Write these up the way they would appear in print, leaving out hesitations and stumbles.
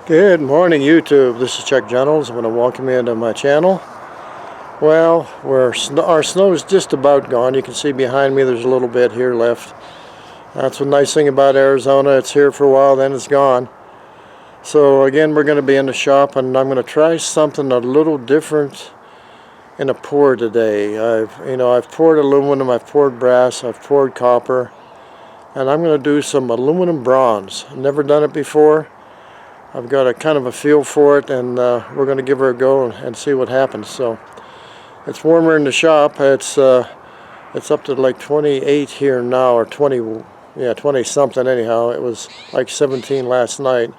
Good morning, YouTube. This is Chuck Jennels. I'm going to welcome you into my channel. Well, our snow is just about gone. You can see behind me there's a little bit here left. That's the nice thing about Arizona. It's here for a while, then it's gone. So again, we're going to be in the shop, and I'm going to try something a little different in a pour today. I've poured aluminum, I've poured brass, I've poured copper, and I'm going to do some aluminum bronze. I've never done it before. I've got a kind of a feel for it, and we're going to give her a go and see what happens. So it's warmer in the shop. It's up to like 28 here now, or 20, yeah, 20 something anyhow. It was like 17 last night.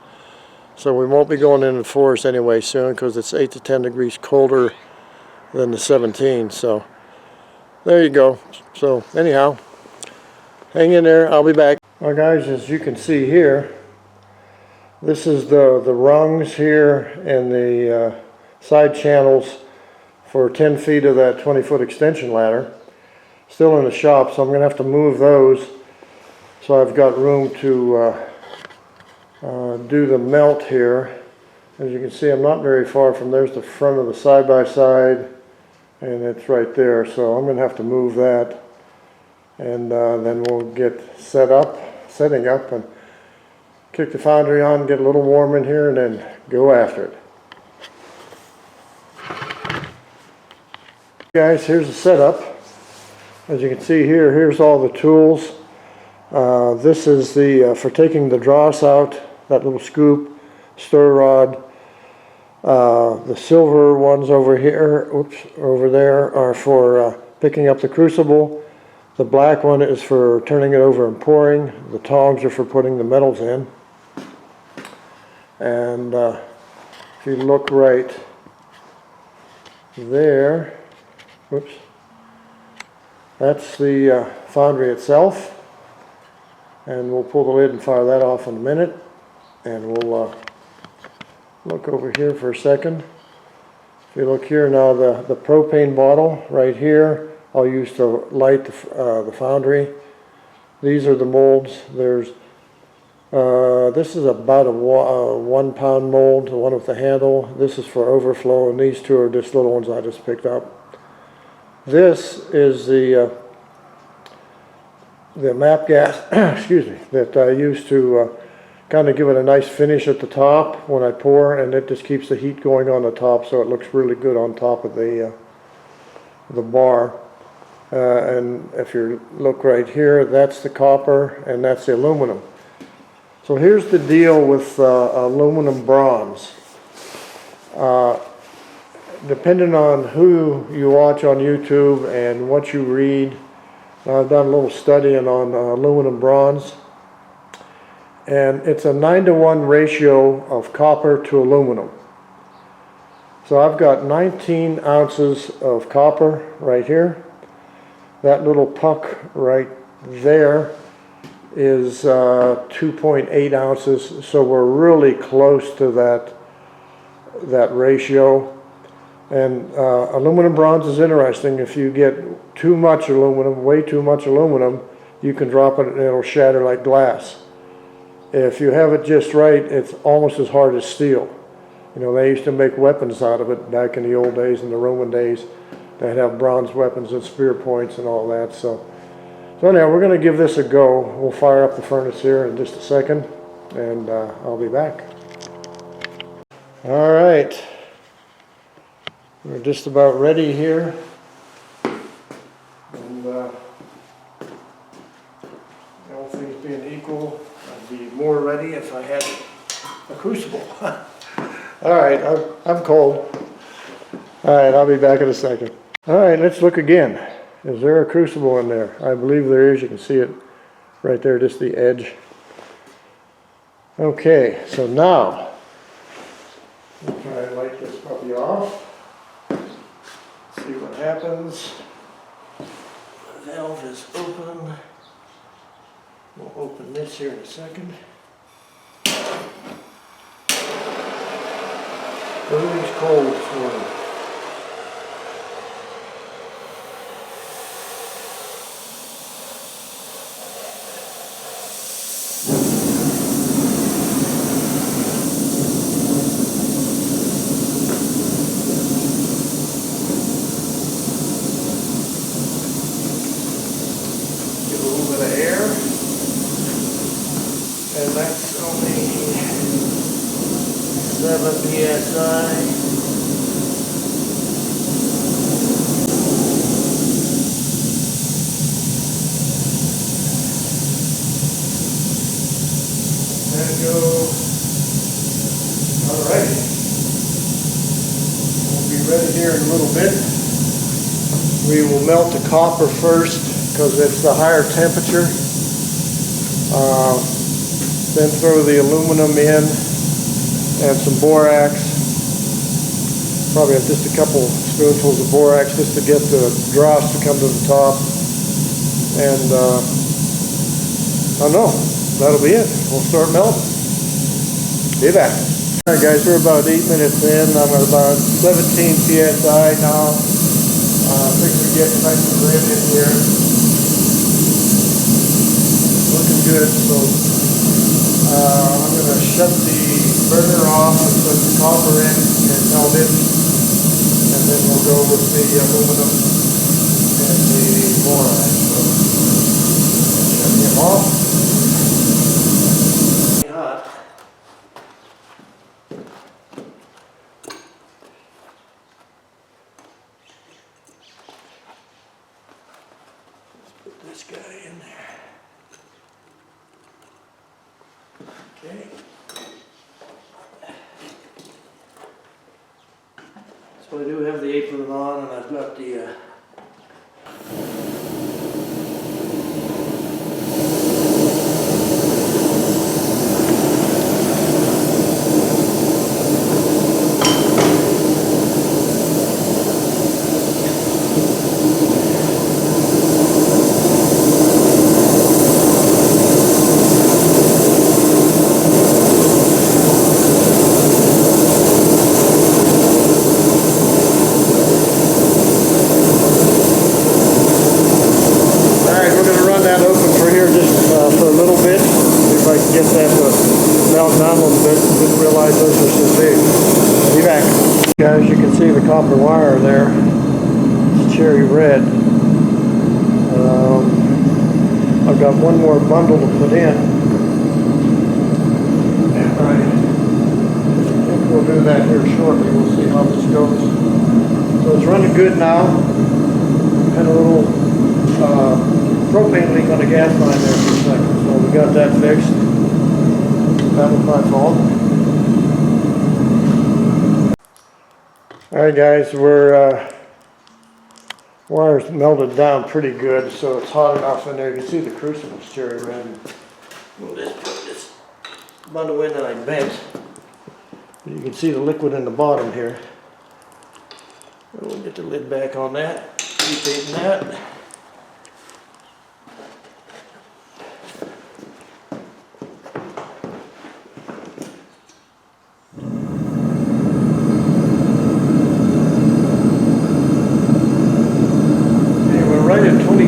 So we won't be going into the forest anyway soon, because it's 8 to 10 degrees colder than the 17. So there you go. So anyhow, hang in there. I'll be back. Well, guys, as you can see here, this is the rungs here and the side channels for 10 feet of that 20-foot extension ladder. Still in the shop, so I'm going to have to move those so I've got room to do the melt here. As you can see, I'm not very far from there's the front of the side-by-side, and it's right there. So I'm going to have to move that, and then we'll get setting up, and kick the foundry on, get a little warm in here, and then go after it. Guys, here's the setup. As you can see here, here's all the tools. This is the for taking the dross out, that little scoop, stir rod. The silver ones over here, over there, are for picking up the crucible. The black one is for turning it over and pouring. The tongs are for putting the metals in. And if you look right there, whoops, that's the foundry itself. And we'll pull the lid and fire that off in a minute. And we'll look over here for a second. If you look here now, the propane bottle right here, I'll use to light the foundry. These are the molds. This is about a 1 pound mold, the one with the handle. This is for overflow, and these two are just little ones I just picked up. This is the map gas, excuse me, that I use to kind of give it a nice finish at the top when I pour, and it just keeps the heat going on the top, so it looks really good on top of the bar. And if you look right here, that's the copper, and that's the aluminum. So here's the deal with aluminum bronze. Depending on who you watch on YouTube and what you read, I've done a little studying on aluminum bronze. And it's a 9-to-1 ratio of copper to aluminum. So I've got 19 ounces of copper right here. That little puck right there is 2.8 ounces, so we're really close to that ratio. And aluminum bronze is interesting. If you get too much aluminum, way too much aluminum, you can drop it and it'll shatter like glass. If you have it just right, it's almost as hard as steel. You know, they used to make weapons out of it back in the old days, in the Roman days. They'd have bronze weapons and spear points and all that. So anyhow, we're going to give this a go. We'll fire up the furnace here in just a second, and I'll be back. All right, we're just about ready here. And all things being equal, I'd be more ready if I had a crucible. All right, I'm cold. All right, I'll be back in a second. All right, let's look again. Is there a crucible in there? I believe there is. You can see it right there, just the edge. Okay, so now, we'll try and light this puppy off. See what happens. The valve is open. We'll open this here in a second. Everything's cold this morning. 7 psi. There we go. Alright. We'll be ready here in a little bit. We will melt the copper first because it's the higher temperature. Then throw the aluminum in and some borax. Probably just a couple spoonfuls of borax just to get the dross to come to the top. And I don't know, that'll be it. We'll start melting. Be back. Alright guys, we're about 8 minutes in. I'm at about 17 psi now. I think we're getting nice and red in here. Looking good, so I'm going to shut the burner off and put the copper in and melt it. And then we'll go with the aluminum and the borax. So shut him off. Hot. Let's put this guy in there. Okay. So I do have the apron on, and I've got the for a little bit, if I can get that to melt down a little bit. Didn't realize those were so big. Be back. Guys, you can see the copper wire there. It's cherry red. I've got one more bundle to put in. And I think we'll do that here shortly. We'll see how this goes. So it's running good now. Had a little propane leak on the gas line there for a second, so we got that fixed. That was my fault. Alright guys, wire's melted down pretty good, so it's hot enough in there. You can see the crucible's cherry red. We'll just put this bundle in that I bent. You can see the liquid in the bottom here. We'll get the lid back on that. Keep eating that.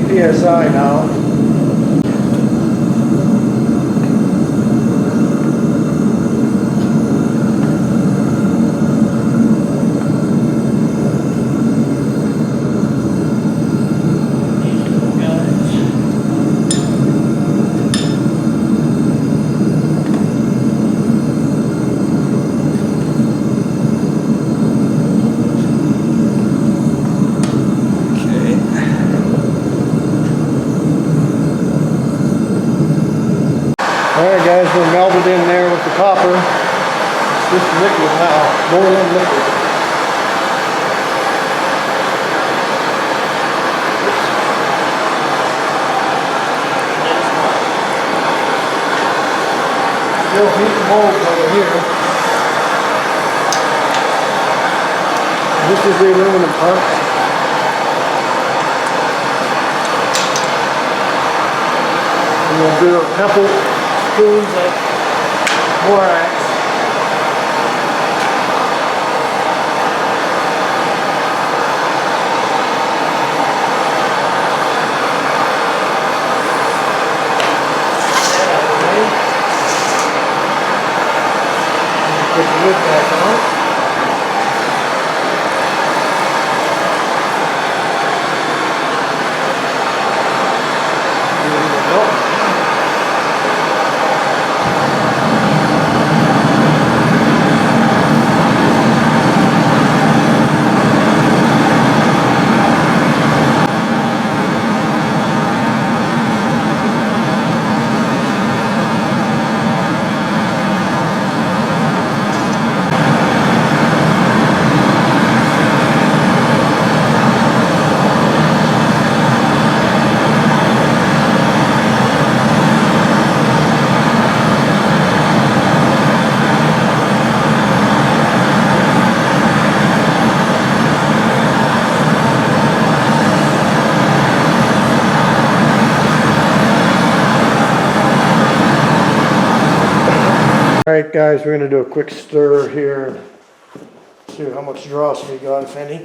PSI now. Alright guys, we're melted in there with the copper. It's just liquid now, boiling liquid. Still heating molds over here. This is the aluminum part. And we'll do a couple spoons of borax. Put the lid back on. Alright guys, we're going to do a quick stir here and see how much dross we got, if any.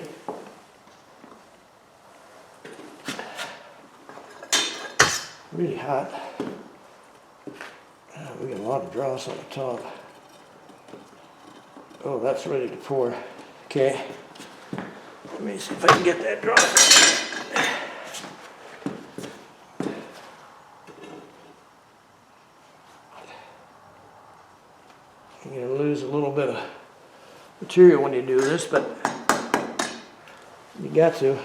Really hot. We got a lot of dross on the top. Oh, that's ready to pour. Okay. Let me see if I can get that dross. You're going to lose a little bit of material when you do this, but you got to.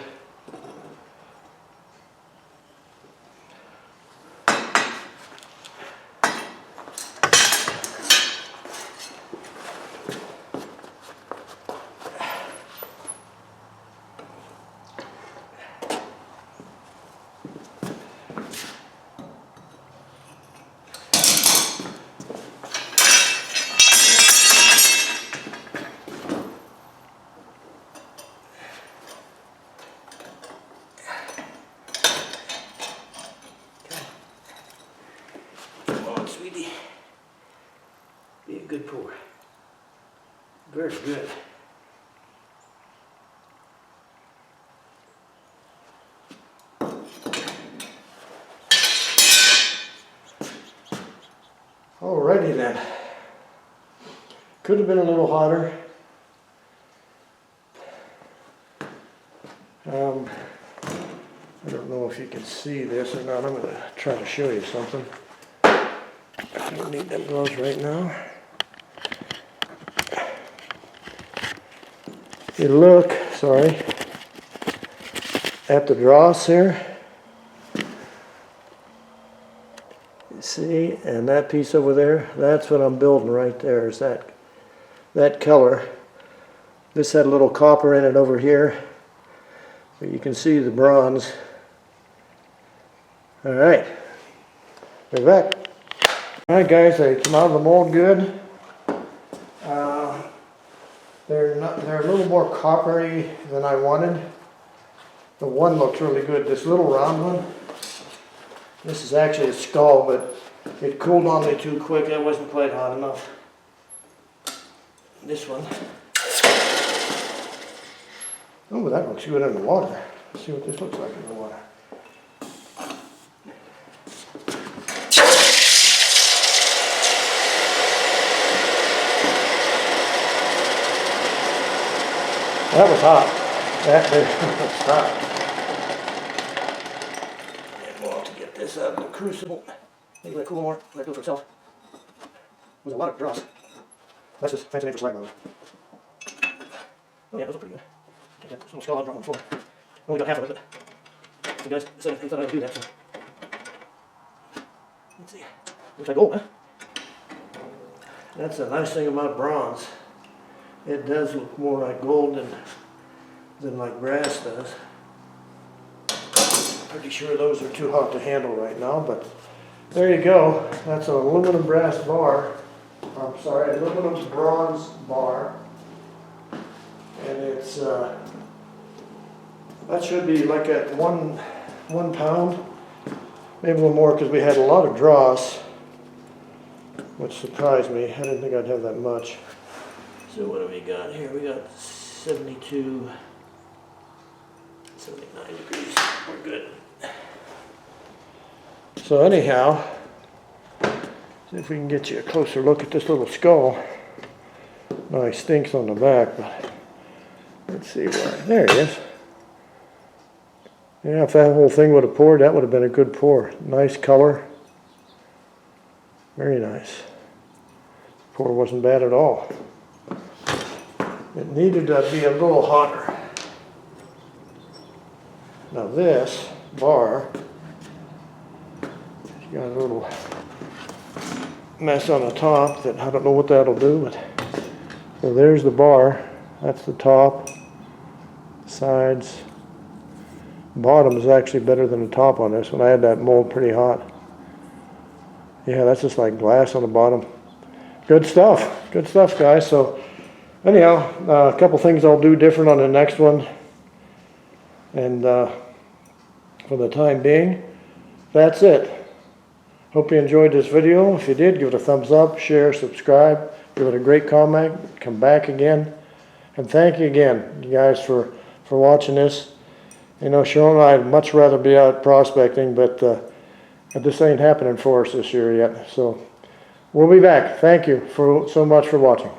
Sweetie, be a good pour. Very good. Alrighty then. Could have been a little hotter. I don't know if you can see this or not. I'm going to try to show you something. I don't need them gloves right now. You look, sorry, at the dross here. You see, and that piece over there, that's what I'm building right there, is that color. This had a little copper in it over here, but you can see the bronze. Alright, we're back. Alright guys, they come out of the mold good. They're a little more coppery than I wanted. The one looks really good. This little round one, this is actually a skull, but it cooled on me too quick. It wasn't quite hot enough. This one. Oh, that looks good in the water. Let's see what this looks like in the water. That was hot. That was hot. And we'll have to get this out of the crucible. Maybe let it cool more. Let it do it for itself. There's a lot of dross. That's just fancy name for slag, by the way. Oh yeah, those are pretty good. Okay, there's some skull out on the floor. Only got half of it, but you guys said they thought I would do that, so. Let's see. Looks like gold, huh? That's the nice thing about bronze. It does look more like gold than like brass does. Pretty sure those are too hot to handle right now, but there you go. That's an aluminum brass bar. I'm sorry, aluminum bronze bar. And it's, that should be like at one pound. Maybe a little more because we had a lot of dross, which surprised me. I didn't think I'd have that much. So what do we got here? We got 72, 79 degrees. We're good. So anyhow, see if we can get you a closer look at this little skull. Nice stinks on the back, but let's see where. There it is. Yeah, if that whole thing would have poured, that would have been a good pour. Nice color. Very nice. Pour wasn't bad at all. It needed to be a little hotter. Now this bar, it's got a little mess on the top that I don't know what that'll do, but so there's the bar. That's the top, sides. Bottom is actually better than the top on this one. I had that mold pretty hot. Yeah, that's just like glass on the bottom. Good stuff. Good stuff, guys. So anyhow, a couple things I'll do different on the next one. And for the time being, that's it. Hope you enjoyed this video. If you did, give it a thumbs up, share, subscribe, give it a great comment, come back again. And thank you again, you guys, for watching this. You know, Sean and I would much rather be out prospecting, but this ain't happening for us this year yet. So we'll be back. Thank you so much for watching.